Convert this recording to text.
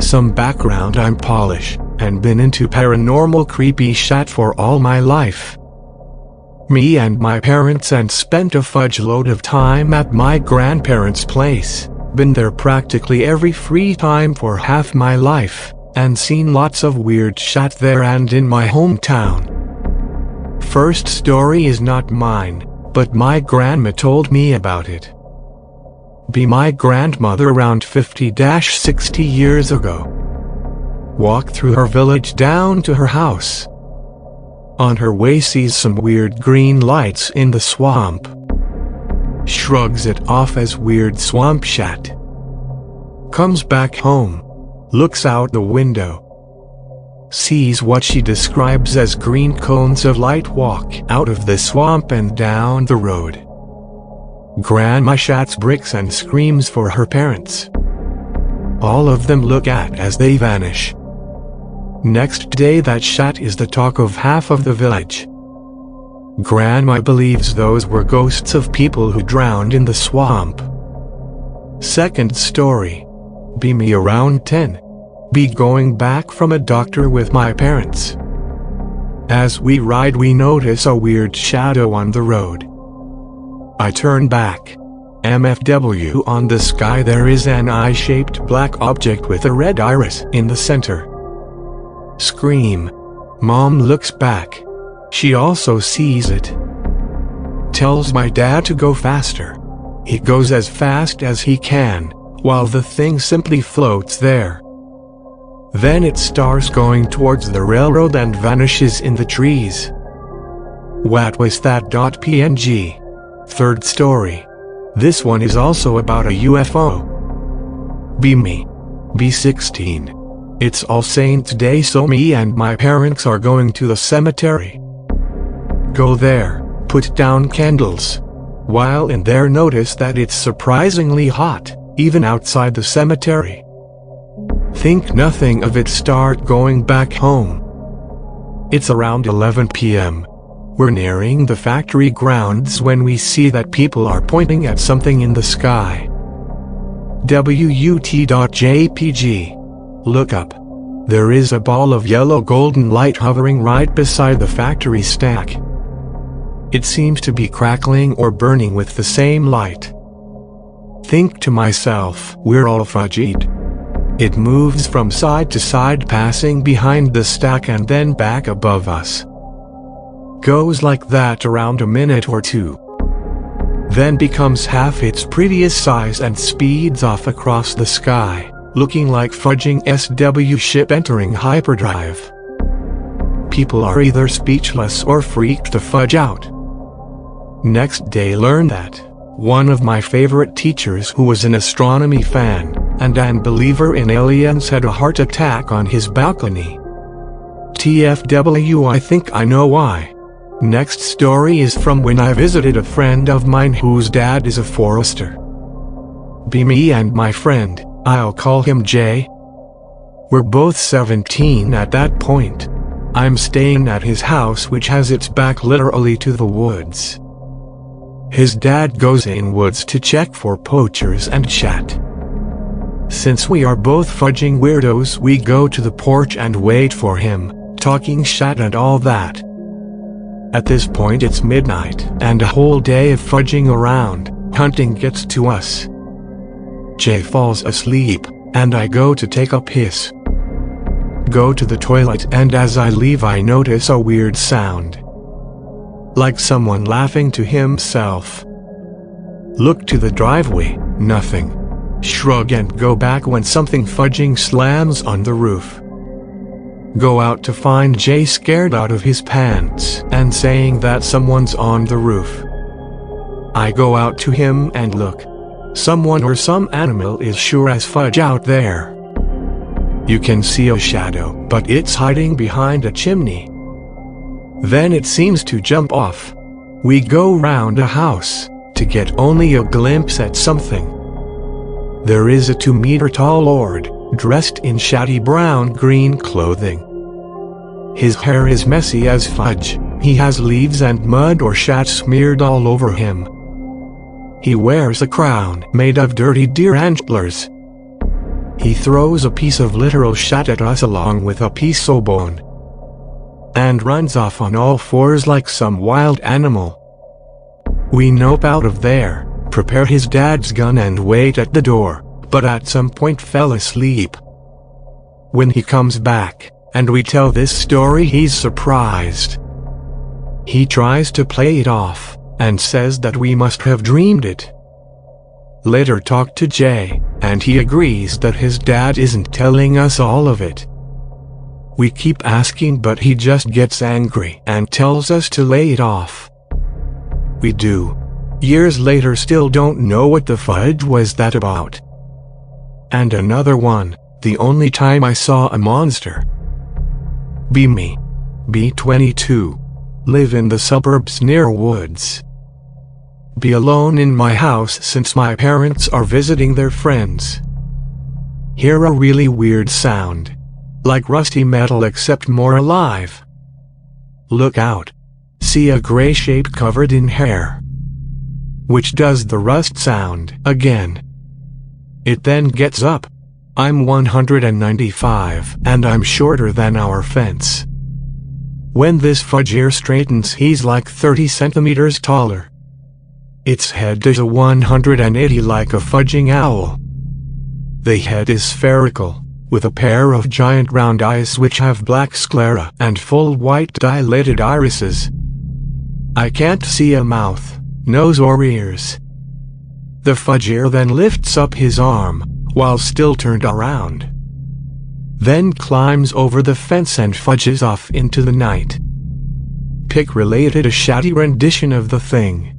some background, I'm Polish, and been into paranormal creepy shit for all my life. Me and my parents and spent a fudge load of time at my grandparents' place, been there practically every free time for half my life, and seen lots of weird shit there and in my hometown. First story is not mine, but my grandma told me about it. My grandmother around 50-60 years ago walked through her village down to her house. On her way sees some weird green lights in the swamp. Shrugs it off as weird swamp shit. Comes back home, looks out the window, sees what she describes as green cones of light walk out of the swamp and down the road. Grandma shats bricks and screams for her parents. All of them look at as they vanish. Next day that shat is the talk of half of the village. Grandma believes those were ghosts of people who drowned in the swamp. Second story. Me around 10. Going back from a doctor with my parents. As we ride we notice a weird shadow on the road. I turn back. MFW on the sky there is an eye-shaped black object with a red iris in the center. Scream. Mom looks back. She also sees it. Tells my dad to go faster. He goes as fast as he can, while the thing simply floats there. Then it starts going towards the railroad and vanishes in the trees. What was that? PNG. Third story. This one is also about a UFO. Me. 16. It's All Saints Day, so me and my parents are going to the cemetery. Go there, put down candles. While in there notice that it's surprisingly hot, even outside the cemetery. Think nothing of it, start going back home. It's around 11 p.m. We're nearing the factory grounds when we see that people are pointing at something in the sky. WUT.JPG. Look up. There is a ball of yellow golden light hovering right beside the factory stack. It seems to be crackling or burning with the same light. Think to myself, we're all fudged. It moves from side to side, passing behind the stack and then back above us. Goes like that around a minute or two. Then becomes half its previous size and speeds off across the sky, looking like fudging SW ship entering hyperdrive. People are either speechless or freaked the fudge out. Next day learn that one of my favorite teachers, who was an astronomy fan and an believer in aliens, had a heart attack on his balcony. TFW, I think I know why. Next story is from when I visited a friend of mine whose dad is a forester. Me and my friend, I'll call him Jay. We're both 17 at that point. I'm staying at his house, which has its back literally to the woods. His dad goes in woods to check for poachers and chat. Since we are both fudging weirdos, we go to the porch and wait for him, talking shit and all that. At this point it's midnight, and a whole day of fudging around, hunting gets to us. Jay falls asleep, and I go to take a piss. Go to the toilet, and as I leave I notice a weird sound. Like someone laughing to himself. Look to the driveway, nothing. Shrug and go back when something fudging slams on the roof. Go out to find Jay scared out of his pants and saying that someone's on the roof. I go out to him and look. Someone or some animal is sure as fudge out there. You can see a shadow, but it's hiding behind a chimney. Then it seems to jump off. We go round a house to get only a glimpse at something. There is a 2-meter-tall lord, dressed in shabby brown-green clothing. His hair is messy as fudge. He has leaves and mud or shat smeared all over him. He wears a crown made of dirty deer antlers. He throws a piece of literal shat at us along with a piece of bone, and runs off on all fours like some wild animal. We nope out of there, prepare his dad's gun and wait at the door, but at some point fell asleep. When he comes back, and we tell this story, he's surprised. He tries to play it off, and says that we must have dreamed it. Later talk to Jay, and he agrees that his dad isn't telling us all of it. We keep asking, but he just gets angry and tells us to lay it off. We do. Years later still don't know what the fudge was that about. And another one, the only time I saw a monster. Be me. Be 22. Live in the suburbs near woods. Be alone in my house since my parents are visiting their friends. Hear a really weird sound. Like rusty metal except more alive. Look out. See a gray shape covered in hair, which does the rust sound again. It then gets up. I'm 195 and I'm shorter than our fence. When this fudge ear straightens, he's like 30 centimeters taller. Its head is a 180 like a fudging owl. The head is spherical, with a pair of giant round eyes which have black sclera and full white dilated irises. I can't see a mouth, nose or ears. The fudge ear then lifts up his arm, while still turned around. Then climbs over the fence and fudges off into the night. Pic related a shatty rendition of the thing.